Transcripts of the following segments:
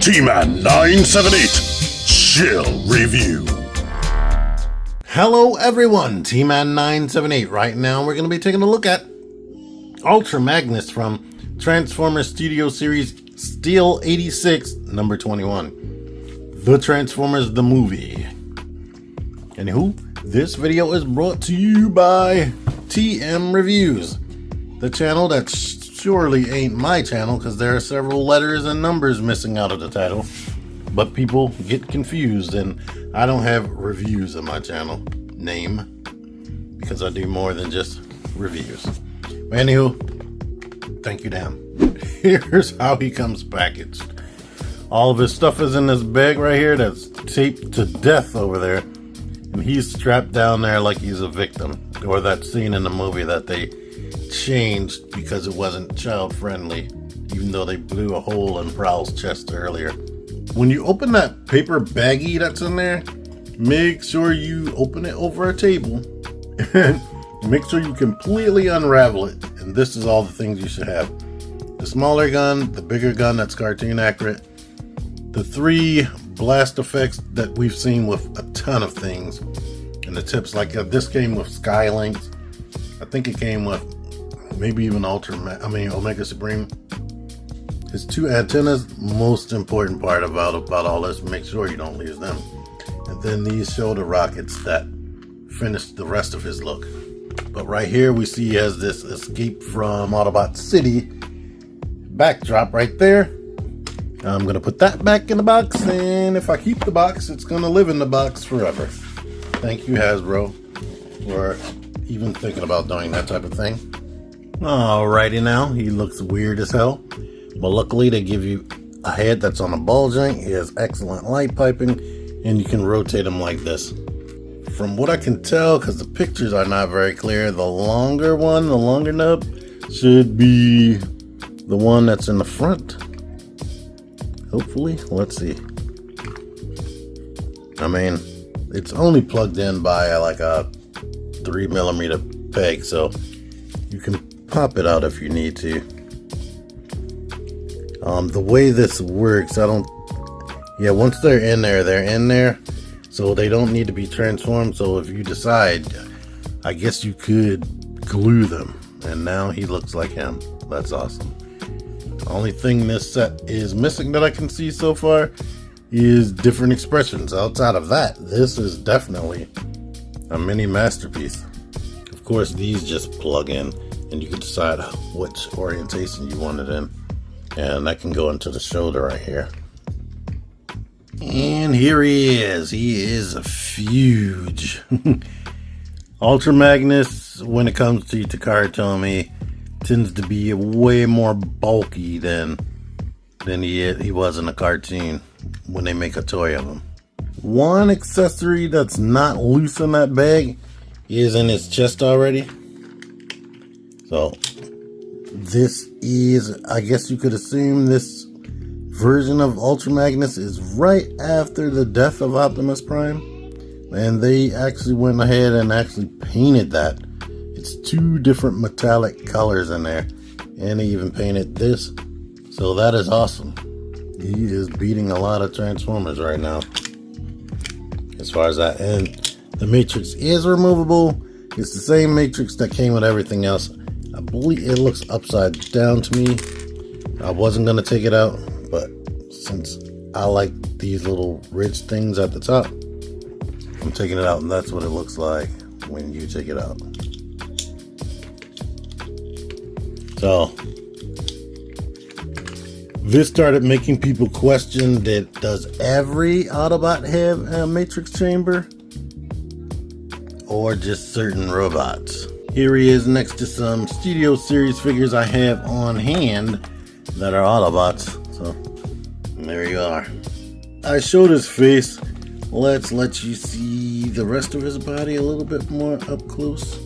T-Man 978 Chill Review. Hello everyone, T-Man 978. Right now we're going to be taking a look at Ultra Magnus from Transformers Studio Series Steel 86, number 21. The Transformers the Movie. Anywho, this video is brought to you by TM Reviews, the channel that surely ain't my channel because there are several letters and numbers missing out of the title, but people get confused and I don't have reviews on my channel name because I do more than just reviews. But anywho, thank you, Dan. Here's how he comes packaged. All of his stuff is in this bag right here that's taped to death over there, and he's strapped down there like he's a victim, or that scene in the movie that they changed because it wasn't child friendly, even though they blew a hole in Prowl's chest earlier. When you open that paper baggie that's in there, make sure you open it over a table and make sure you completely unravel it. And this is all the things you should have: the smaller gun, the bigger gun that's cartoon accurate, the 3 blast effects that we've seen with a ton of things, and the tips. Like this came with Skylinks. I think it came with maybe even Omega Supreme. His 2 antennas, most important part about all this. Make sure you don't lose them. And then these shoulder rockets that finish the rest of his look. But right here we see he has this Escape from Autobot City backdrop right there. I'm gonna put that back in the box, and if I keep the box, it's gonna live in the box forever. Thank you, Hasbro, for even thinking about doing that type of thing. Alrighty now, he looks weird as hell, but luckily they give you a head that's on a ball joint. He has excellent light piping, and you can rotate him like this. From what I can tell, because the pictures are not very clear, the longer one, the longer nub, should be the one that's in the front. Hopefully, let's see. I mean, it's only plugged in by like a 3mm peg, so you can pop it out if you need to. The way this works, once they're in there, so they don't need to be transformed. So if you decide, I guess you could glue them, and now he looks like him. That's awesome. The only thing this set is missing that I can see so far is different expressions. Outside of that, this is definitely a mini masterpiece. Of course, these just plug in, and you can decide which orientation you want it in. And that can go into the shoulder right here. And here he is. He is huge. Ultra Magnus, when it comes to Takara Tomy, tends to be way more bulky than he was in a cartoon when they make a toy of him. One accessory that's not loose in that bag is in his chest already. So this is, I guess you could assume this version of Ultra Magnus is right after the death of Optimus Prime, and they actually went ahead and actually painted that. It's 2 different metallic colors in there, and he even painted this, so that is awesome. He is beating a lot of Transformers right now as far as that. And the matrix is removable. It's the same matrix that came with everything else. I believe it looks upside down to me. I wasn't going to take it out, but since I like these little ridge things at the top, I'm taking it out, and that's what it looks like when you take it out. So this started making people question that does every Autobot have a matrix chamber, or just certain robots? Here he is next to some Studio Series figures I have on hand that are Autobots. So there you are. I showed his face. Let's let you see the rest of his body a little bit more up close.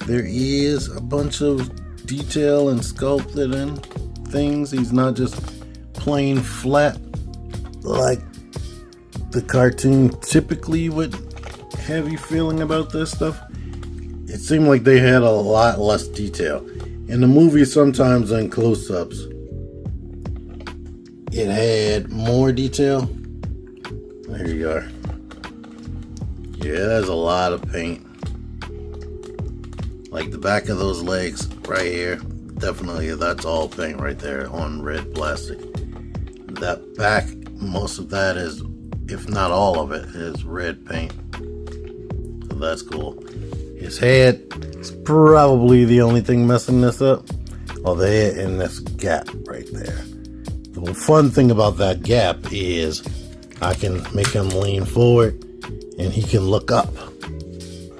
There is a bunch of detail and sculpted in things. He's not just plain flat like the cartoon typically would have you feeling about this stuff. It seemed like they had a lot less detail. In the movie, sometimes in close-ups, it had more detail. There you are. Yeah, there's a lot of paint. Like the back of those legs right here, definitely that's all paint right there on red plastic. That back, most of that is, if not all of it, is red paint. So that's cool. His head is probably the only thing messing this up. Oh, the head in this gap right there. The fun thing about that gap is I can make him lean forward and he can look up.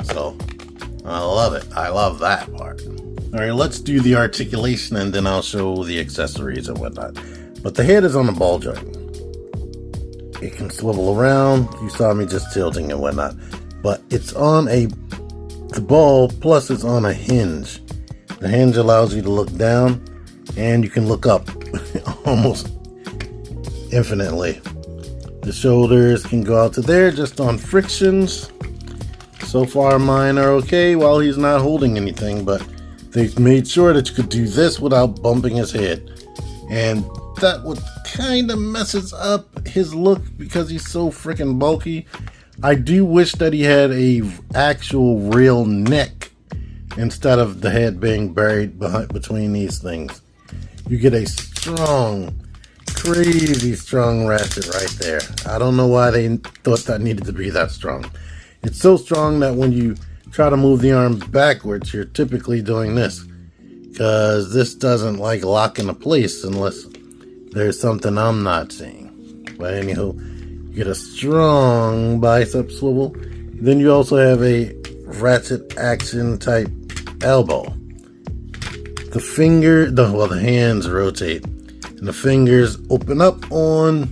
So I love it. I love that part. All right, let's do the articulation and then I'll show the accessories and whatnot. But the head is on a ball joint. It can swivel around. You saw me just tilting and whatnot. But it's on the ball, plus it's on a hinge. The hinge allows you to look down and you can look up almost infinitely. The shoulders can go out to there just on frictions. So far mine are okay while he's not holding anything, but they've made sure that you could do this without bumping his head. And that would kind of messes up his look because he's so freaking bulky. I do wish that he had a actual real neck instead of the head being buried between these things. You get a strong, crazy strong ratchet right there. I don't know why they thought that needed to be that strong. It's so strong that when you try to move the arm backwards, you're typically doing this, because this doesn't like lock into place unless there's something I'm not seeing. But anywho, you get a strong bicep swivel. Then you also have a ratchet action type elbow. The hands rotate and the fingers open up on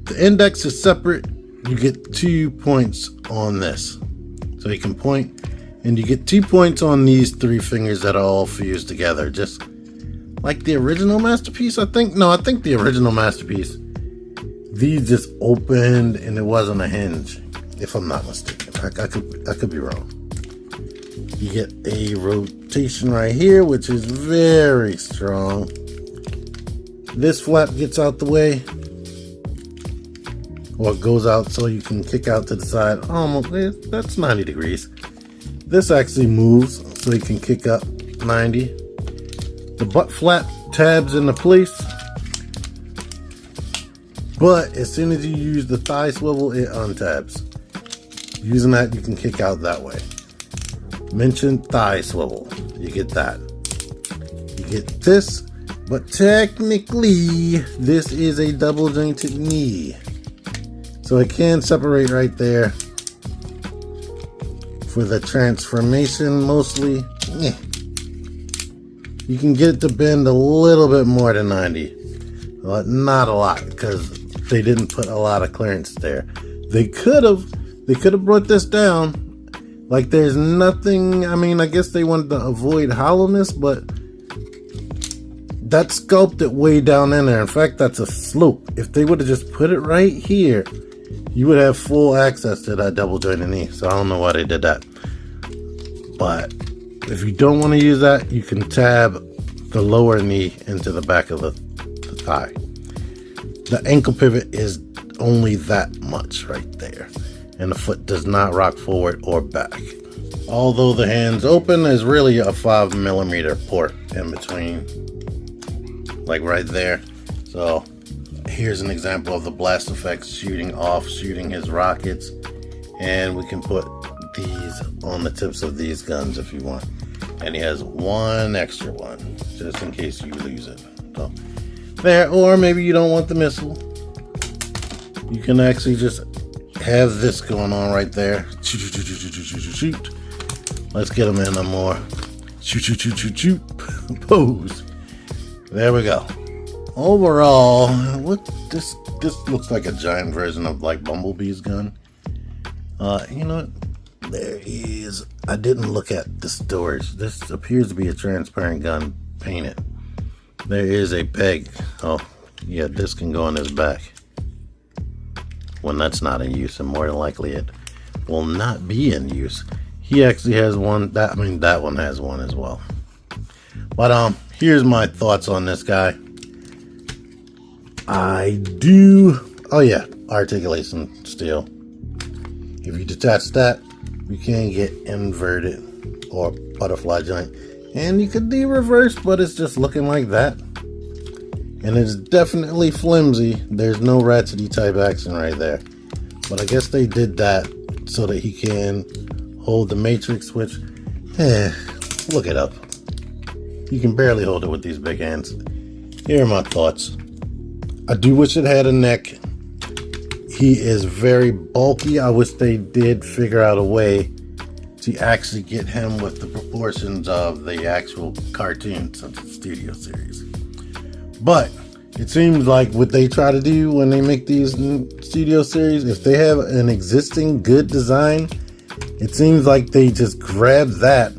the index is separate. You get 2 points on this. So you can point and you get 2 points on these 3 fingers that are all fused together. Just like the original Masterpiece, I think. No, I think the original Masterpiece, these just opened and it wasn't a hinge, if I'm not mistaken. I could be wrong. You get a rotation right here, which is very strong. This flap gets out the way, or it goes out so you can kick out to the side. Almost, that's 90 degrees. This actually moves so you can kick up 90. The butt flap tabs into place, but as soon as you use the thigh swivel, it untabs. Using that, you can kick out that way. Mention thigh swivel, you get that. You get this, but technically this is a double jointed knee, so it can separate right there for the transformation. Mostly you can get it to bend a little bit more than 90, but not a lot because they didn't put a lot of clearance there. They could have brought this down. Like there's nothing, I mean, I guess they wanted to avoid hollowness, but that's sculpted way down in there. In fact, that's a slope. If they would have just put it right here, you would have full access to that double jointed knee. So I don't know why they did that. But if you don't want to use that, you can tab the lower knee into the back of the thigh. The ankle pivot is only that much right there. And the foot does not rock forward or back. Although the hands open, is really a 5mm port in between, like right there. So here's an example of the blast effects shooting his rockets, and we can put these on the tips of these guns if you want. And he has one extra one just in case you lose it. So there, or maybe you don't want the missile. You can actually just have this going on right there. Shoot, shoot, shoot, shoot, shoot, shoot, shoot. Let's get him in a more shoot, shoot, shoot, shoot, shoot pose. There we go. Overall, this looks like a giant version of like Bumblebee's gun. You know what? There is. I didn't look at the storage. This appears to be a transparent gun painted. There is a peg. Oh, yeah, this can go on his back. When that's not in use, and more than likely it will not be in use. He actually has one. That one has one as well. But here's my thoughts on this guy. I do. Oh yeah, articulation still. If you detach that, you can get inverted or butterfly joint. And you could do reverse, but it's just looking like that. And it's definitely flimsy. There's no ratchety type action right there. But I guess they did that so that he can hold the matrix switch. Look it up. You can barely hold it with these big hands. Here are my thoughts. I do wish it had a neck. He is very bulky. I wish they did figure out a way to actually get him with the proportions of the actual cartoon since it's studio series. But it seems like what they try to do when they make these studio series, if they have an existing good design, it seems like they just grab that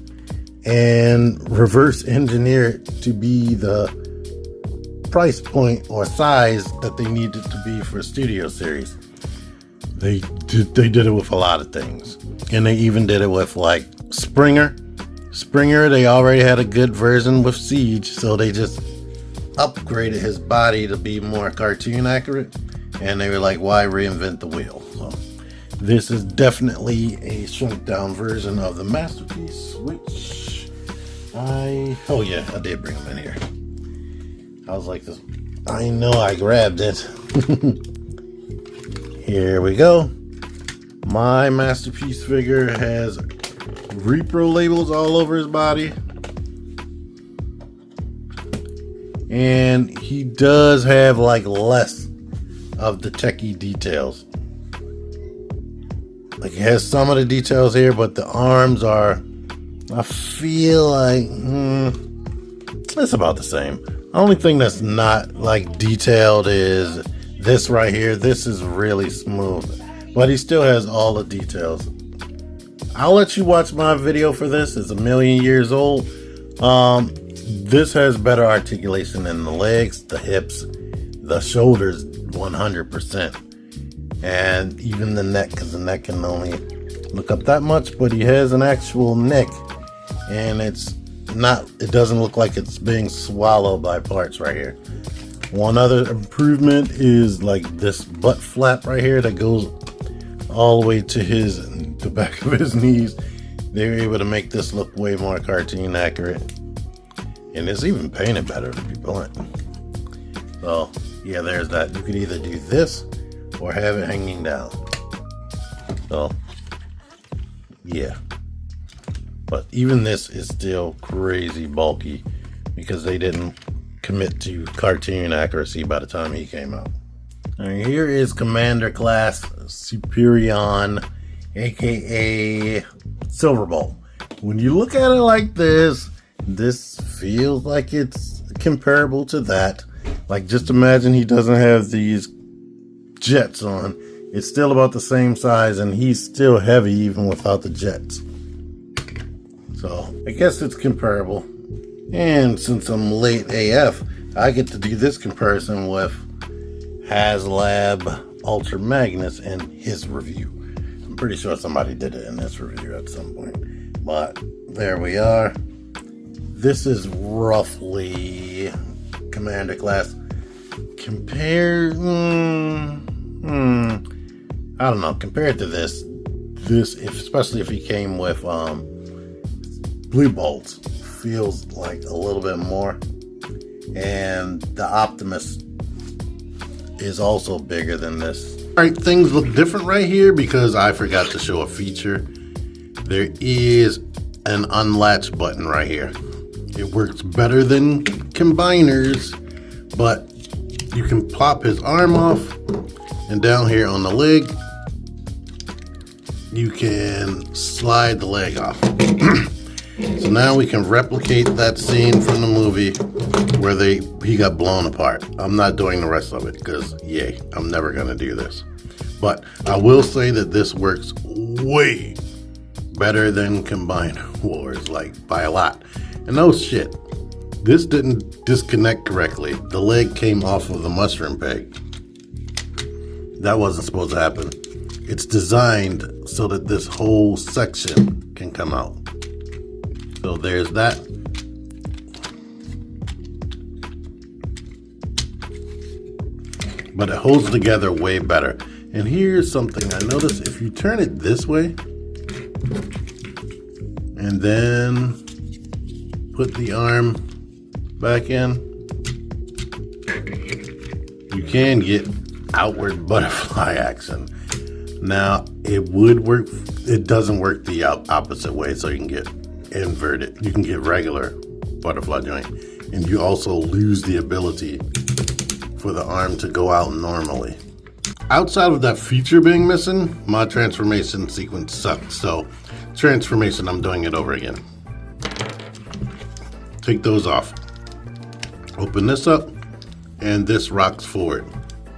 and reverse engineer it to be the price point or size that they need it to be for a studio series. They did it with a lot of things. And they even did it with like Springer. They already had a good version with Siege, so they just upgraded his body to be more cartoon accurate. And they were like, why reinvent the wheel? So this is definitely a shrunk down version of the Masterpiece, which I did bring them in here. I was like this. I know I grabbed it. Here we go. My Masterpiece figure has repro labels all over his body. And he does have like less of the techie details. Like he has some of the details here, but the arms are, I feel like, it's about the same. The only thing that's not like detailed is this right here. This is really smooth, but he still has all the details. I'll let you watch my video for this. It's 1,000,000 years old. This has better articulation than the legs, the hips, the shoulders, 100%. And even the neck, because the neck can only look up that much, but he has an actual neck. And it doesn't look like it's being swallowed by parts right here. One other improvement is like this butt flap right here that goes all the way to the back of his knees. They were able to make this look way more cartoon accurate. And it's even painted better, to be blunt. So, yeah, there's that. You could either do this or have it hanging down. So, yeah. But even this is still crazy bulky because they didn't commit to cartoon accuracy by the time he came out. And here is Commander Class Superion, aka Silverbolt. When you look at it like this feels like it's comparable to that. Like, just imagine he doesn't have these jets on. It's still about the same size, and he's still heavy even without the jets. So, I guess it's comparable. And since I'm late AF, I get to do this comparison with HasLab Ultra Magnus and his review. I'm pretty sure somebody did it in this review at some point. But there we are. This is roughly Commander Class. Compared, I don't know, compared to this, especially if he came with blue bolts, feels like a little bit more. And the Optimus is also bigger than this. Alright, things look different right here because I forgot to show a feature. There is an unlatch button right here. It works better than combiners, but you can plop his arm off, and down here on the leg, you can slide the leg off. So now we can replicate that scene from the movie where he got blown apart. I'm not doing the rest of it because, yay, I'm never going to do this. But I will say that this works way better than Combiner Wars, like by a lot. And no shit, this didn't disconnect correctly. The leg came off of the mushroom peg. That wasn't supposed to happen. It's designed so that this whole section can come out. So there's that. but it holds together way better. And here's something I noticed: if you turn it this way and then put the arm back in, you can get outward butterfly action. Now it would work, it doesn't work the opposite way, so you can get inverted, you can get regular butterfly joint, and you also lose the ability for the arm to go out normally. Outside of that feature being missing, my transformation sequence sucks, so transformation, I'm doing it over again. Take those off. Open this up, and this rocks forward.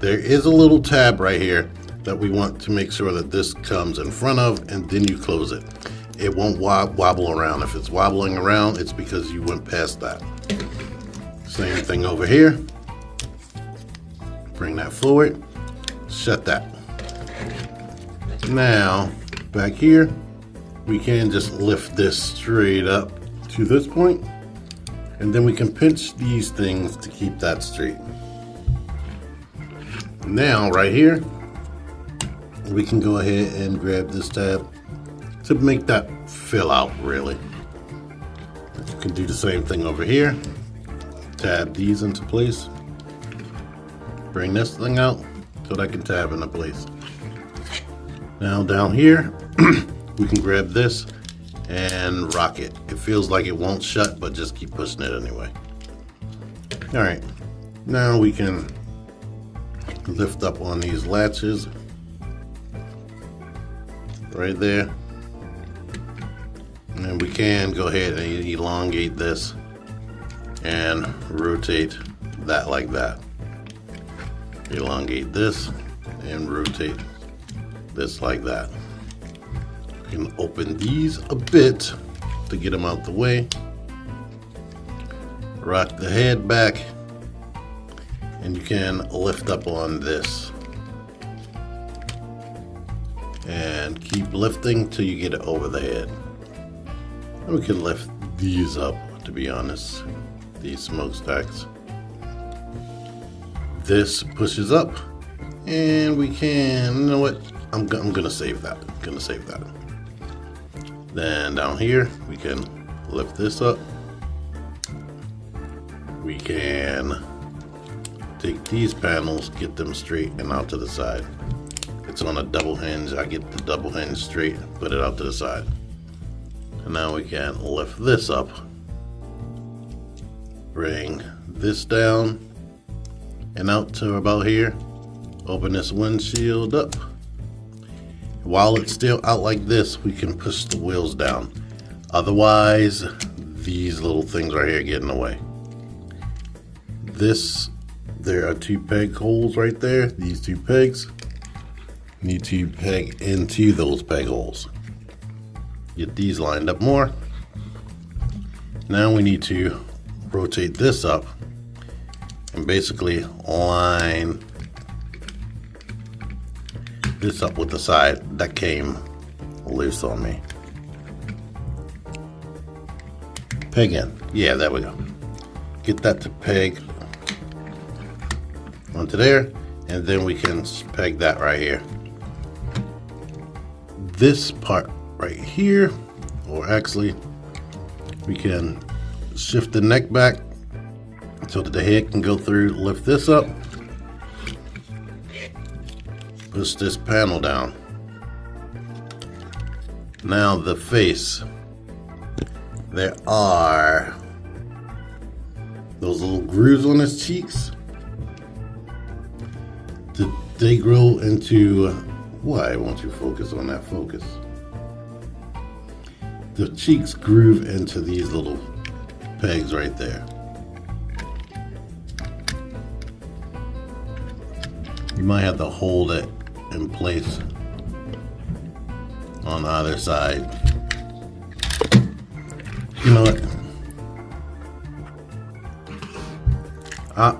There is a little tab right here that we want to make sure that this comes in front of, and then you close it. It won't wobble around. If it's wobbling around, it's because you went past that. Same thing over here. Bring that forward, shut that. Now, back here, we can just lift this straight up to this point, and then we can pinch these things to keep that straight. Now, right here, we can go ahead and grab this tab to make that fill out, really. You can do the same thing over here. Tab these into place. Bring this thing out so that I can tab into place. Now down here, we can grab this and rock it. It feels like it won't shut, but just keep pushing it anyway. All right, now we can lift up on these latches right there. And we can go ahead and elongate this and rotate that like that. Elongate this and rotate this like that. You can open these a bit to get them out the way. Rock the head back, and you can lift up on this. And keep lifting till you get it over the head. And we can lift these up, to be honest, these smokestacks. This pushes up, and we can, you know what, I'm gonna save that. Then down here, we can lift this up. We can take these panels, get them straight and out to the side. It's on a double hinge. I get the double hinge straight, put it out to the side. And now we can lift this up, bring this down and out to about here. Open this windshield up. While it's still out like this, we can push the wheels down. Otherwise, these little things right here get in the way. There are two peg holes right there. These two pegs need to peg into those peg holes. Get these lined up more. Now we need to rotate this up and basically line this up with the side that came loose on me. Peg in. Yeah, there we go. Get that to peg onto there, and then we can peg that right here. This part right here, or actually we can shift the neck back so that the head can go through, lift this up, push this panel down. Now the face, there are those little grooves on his cheeks. Did they grow into, why won't you focus on that focus? The cheeks groove into these little pegs right there. You might have to hold it in place on either side. You know what?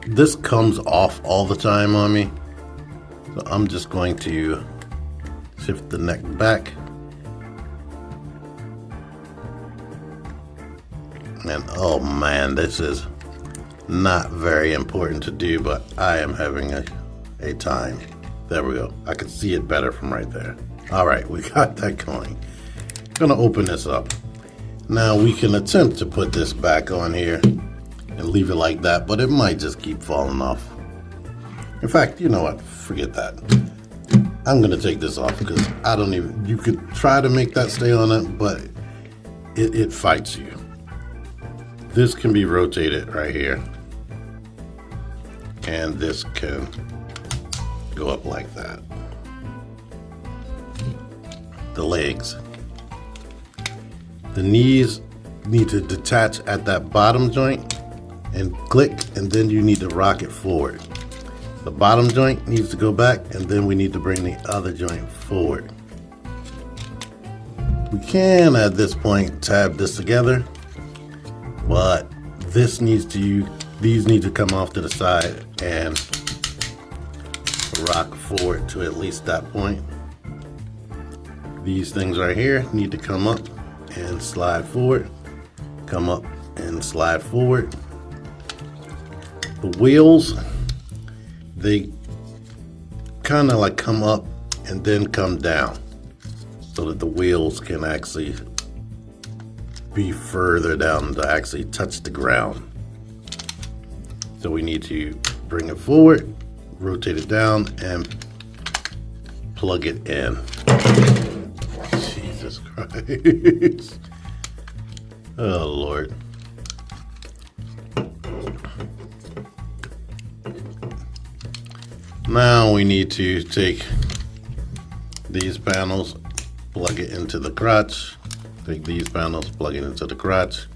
This comes off all the time on me, so I'm just going to shift the neck back. And oh man, this is not very important to do, but I am having a a time. There we go. I can see it better from right there. All right, we got that going. Gonna open this up. Now we can attempt to put this back on here and leave it like that, but it might just keep falling off. In fact, you know what? Forget that. I'm gonna take this off because I don't even, you could try to make that stay on it, but it fights you. This can be rotated right here. And this can go up like that. The legs. The knees need to detach at that bottom joint and click, and then you need to rock it forward. The bottom joint needs to go back, and then we need to bring the other joint forward. We can at this point tab this together, but these need to come off to the side and rock forward to at least that point. These things right here need to come up and slide forward, come up and slide forward. The wheels, they kind of like come up and then come down so that the wheels can actually be further down to actually touch the ground. So we need to bring it forward, rotate it down, and plug it in. Jesus Christ. Oh Lord. Now we need to take these panels, plug it into the crotch. Take these panels, plug it into the crotch.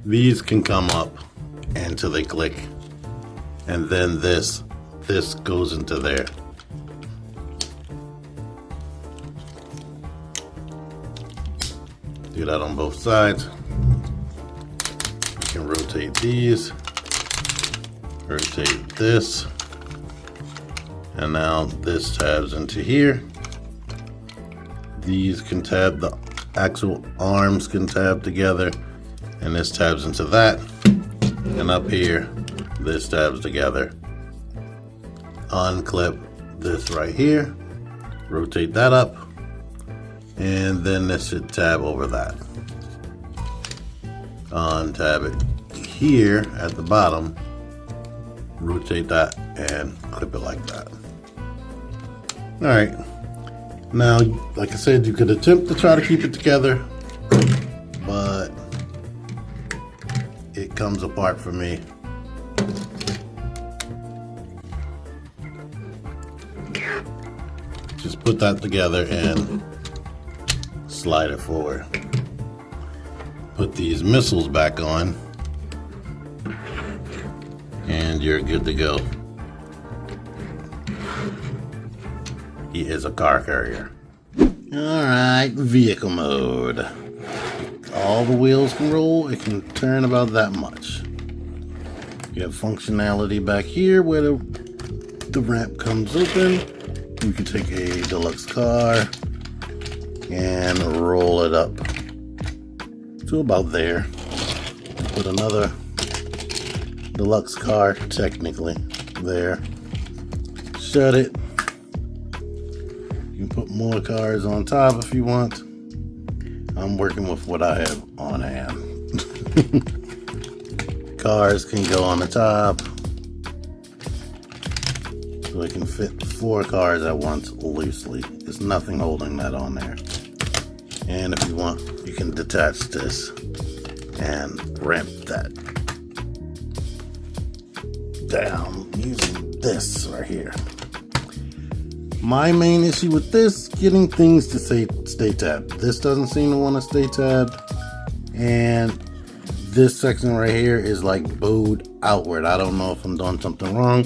These can come up until they click, and then this goes into there. Do that on both sides. We can rotate these, rotate this, and now this tabs into here. These can tab, the actual arms can tab together, and this tabs into that. And up here, this tabs together. Unclip this right here, rotate that up, and then this should tab over that. Untab it here at the bottom, rotate that, and clip it like that. All right. Now, like I said, you could attempt to try to keep it together, but it comes apart for me. Just put that together and slide it forward. Put these missiles back on, and you're good to go. He is a car carrier. Alright, vehicle mode. All the wheels can roll, it can turn about that much. You have functionality back here where the ramp comes open. You can take a deluxe car and roll it up to about there. Put another deluxe car, technically, there. Shut it. You can put more cars on top if you want. I'm working with what I have on hand. Cars can go on the top. So it can fit 4 cars at once loosely. There's nothing holding that on there. And if you want, you can detach this and ramp that down using this right here. My main issue with this, getting things to stay tabbed. This doesn't seem to want to stay tabbed. And this section right here is like bowed outward. I don't know if I'm doing something wrong,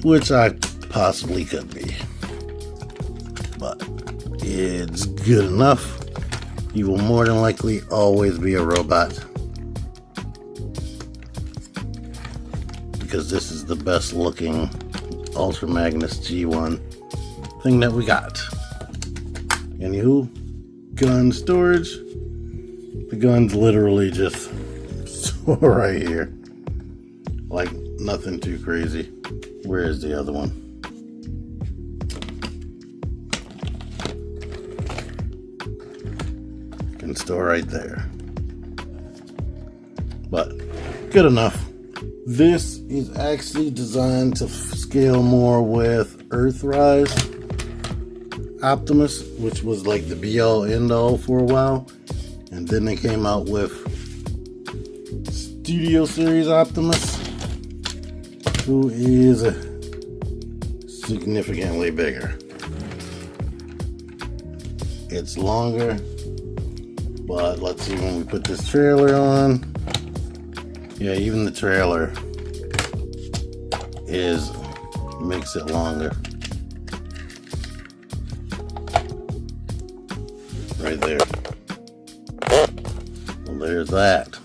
which I possibly could be. But it's good enough. You will more than likely always be a robot, because this is the best looking Ultra Magnus G1 thing that we got. Anywho, gun storage. The gun's literally just right here. Like nothing too crazy. Where is the other one? Can store right there. But good enough. This is actually designed to scale more with Earthrise Optimus, which was like the be-all end-all for a while, and then they came out with Studio Series Optimus, who is significantly bigger. It's longer, but let's see when we put this trailer on. Yeah, even the trailer makes it longer. Right there. Well, there's that.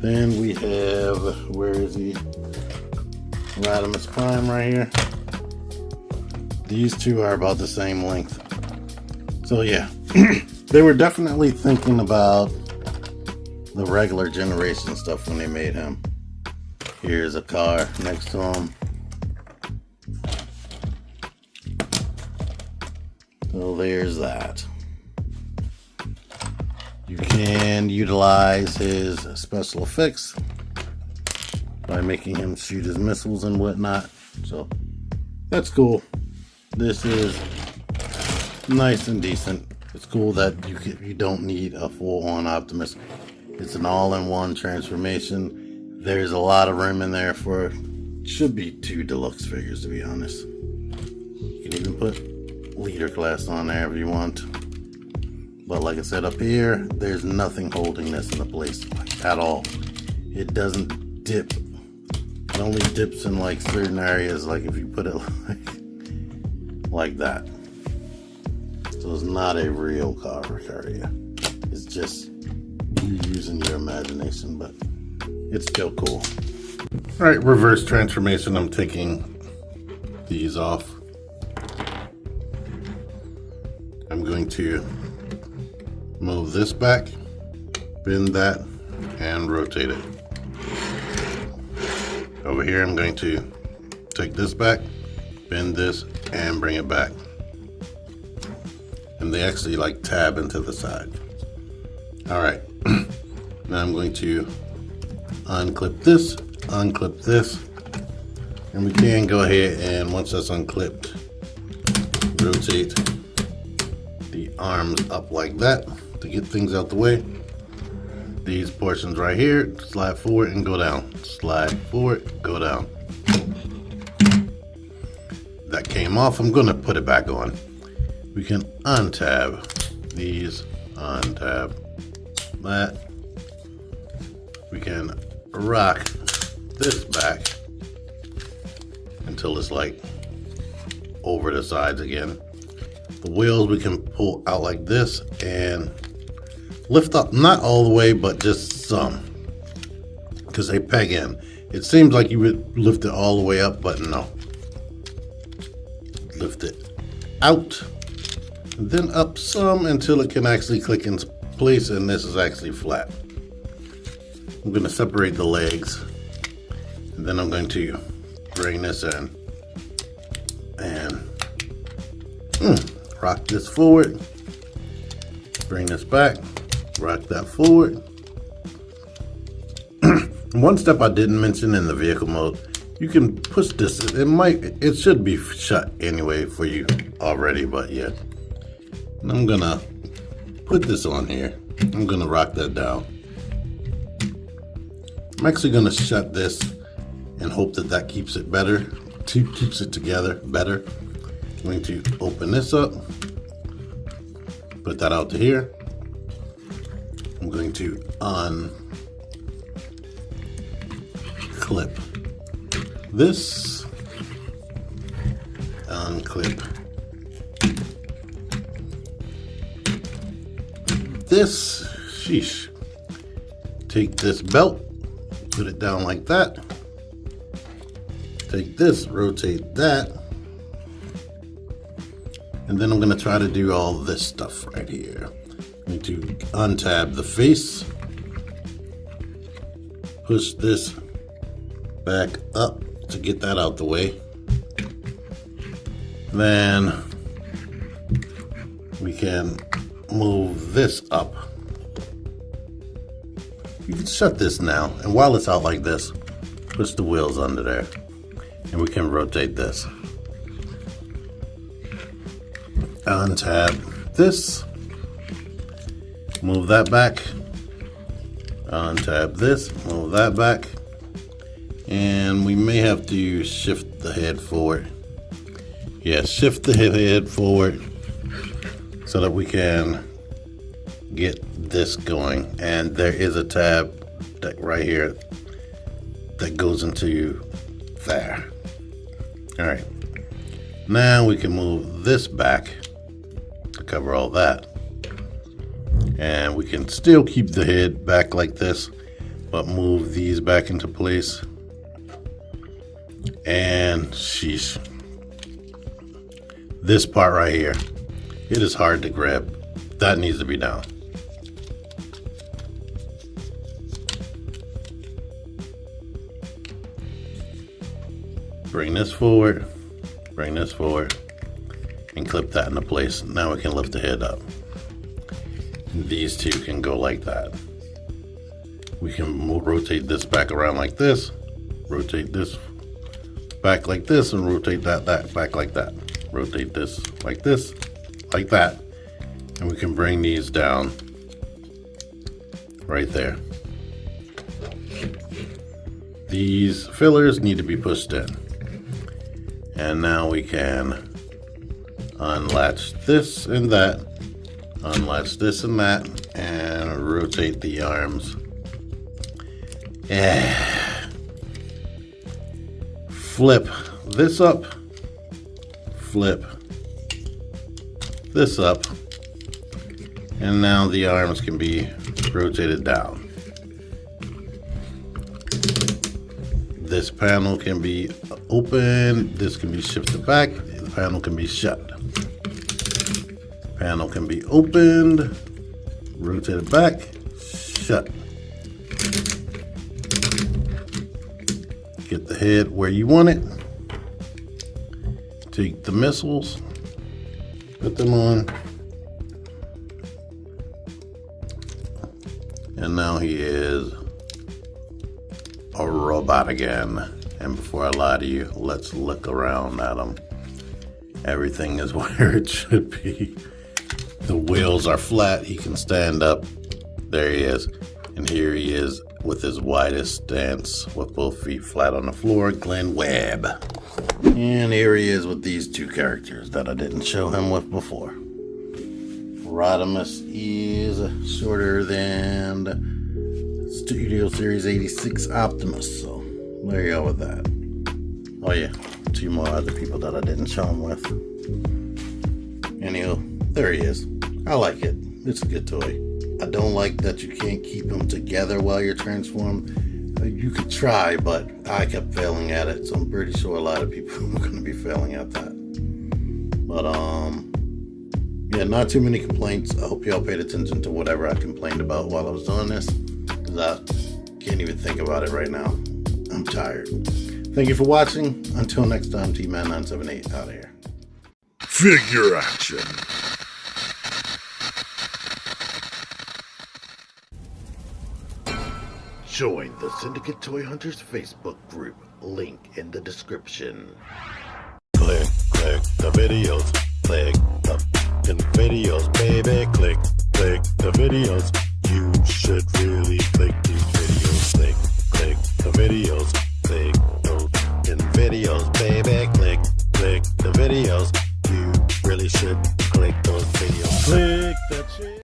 Then we have, where is he? Rodimus Prime right here. These two are about the same length. So yeah, they were definitely thinking about the regular generation stuff when they made him. Here's a car next to him. So there's that. You can utilize his special effects by making him shoot his missiles and whatnot. So that's cool. This is nice and decent. It's cool that you don't need a full-on Optimus. It's an all-in-one transformation. There's a lot of room in there for, should be 2 deluxe figures, to be honest. You can even put leader class on there if you want. But like I said, up here, there's nothing holding this into place at all. It doesn't dip. It only dips in like certain areas, like if you put it like that. So it's not a real car carrier. It's just you using your imagination, but it's still cool. All right, reverse transformation. I'm taking these off. I'm going to move this back, bend that, and rotate it. Over here, I'm going to take this back, bend this, and bring it back. And they actually like tab into the side. All right, now I'm going to unclip this, and we can go ahead and once that's unclipped, rotate the arms up like that to get things out the way. These portions right here, slide forward and go down. Slide forward, go down. That came off, I'm gonna put it back on. We can untab these, untab that. We can rock this back until it's like over the sides again. The wheels we can pull out like this and lift up, not all the way, but just some, because they peg in. It seems like you would lift it all the way up, but no. Lift it out, and then up some until it can actually click into place, and this is actually flat. I'm going to separate the legs, and then I'm going to bring this in and rock this forward, bring this back, rock that forward. One step I didn't mention in the vehicle mode, you can push this, it should be shut anyway for you already, but yeah. And I'm gonna put this on here. I'm gonna rock that down. I'm actually gonna shut this and hope that that keeps it better, keeps it together better. I'm going to open this up, put that out to here. I'm going to unclip this, unclip this, sheesh. Take this belt, put it down like that. Take this, rotate that. And then I'm going to try to do all this stuff right here. I'm going to untab the face, push this back up to get that out the way. Then we can move this up. You can shut this now, and while it's out like this, push the wheels under there, and we can rotate this. Untab this, move that back, untab this, move that back, and we may have to shift the head forward. Yeah, shift the head forward so that we can get this going. And there is a tab that right here that goes into there. All right, now we can move this back to cover all that. And we can still keep the head back like this, but move these back into place. And sheesh. This part right here, it is hard to grab. That needs to be down. Bring this forward, and clip that into place. Now we can lift the head up. These two can go like that. We can rotate this back around like this, rotate this back like this, and rotate that back like that. Rotate this, like that. And we can bring these down right there. These fillers need to be pushed in. And now we can unlatch this and that, unlatch this and that, and rotate the arms. Flip this up, flip this up, and now the arms can be rotated down. This panel can be open, this can be shifted back, the panel can be shut. Panel can be opened, rotated back, shut. Get the head where you want it. Take the missiles, put them on. And now he is a robot again. And before I lie to you, let's look around at him. Everything is where it should be. The wheels are flat. He can stand up. There he is. And here he is with his widest stance with both feet flat on the floor, Glenn Webb. And here he is with these two characters that I didn't show him with before. Rodimus is shorter than the Studio Series 86 Optimus, so there you go with that. Oh yeah, two more other people that I didn't show him with. Anywho, there he is. I like it. It's a good toy. I don't like that you can't keep them together while you're transformed. You could try, but I kept failing at it, so I'm pretty sure a lot of people are going to be failing at that. But yeah, not too many complaints. I hope y'all paid attention to whatever I complained about while I was doing this, because I can't even think about it right now. I'm tired. Thank you for watching. Until next time, T-Man978 out of here. Figure action. Join the Syndicate Toy Hunters Facebook group. Link in the description. Click the videos. Click the videos, baby. Click the videos. You should really click these videos. Click the videos. Click those videos, baby. Click the videos. You really should click those videos. Click that shit.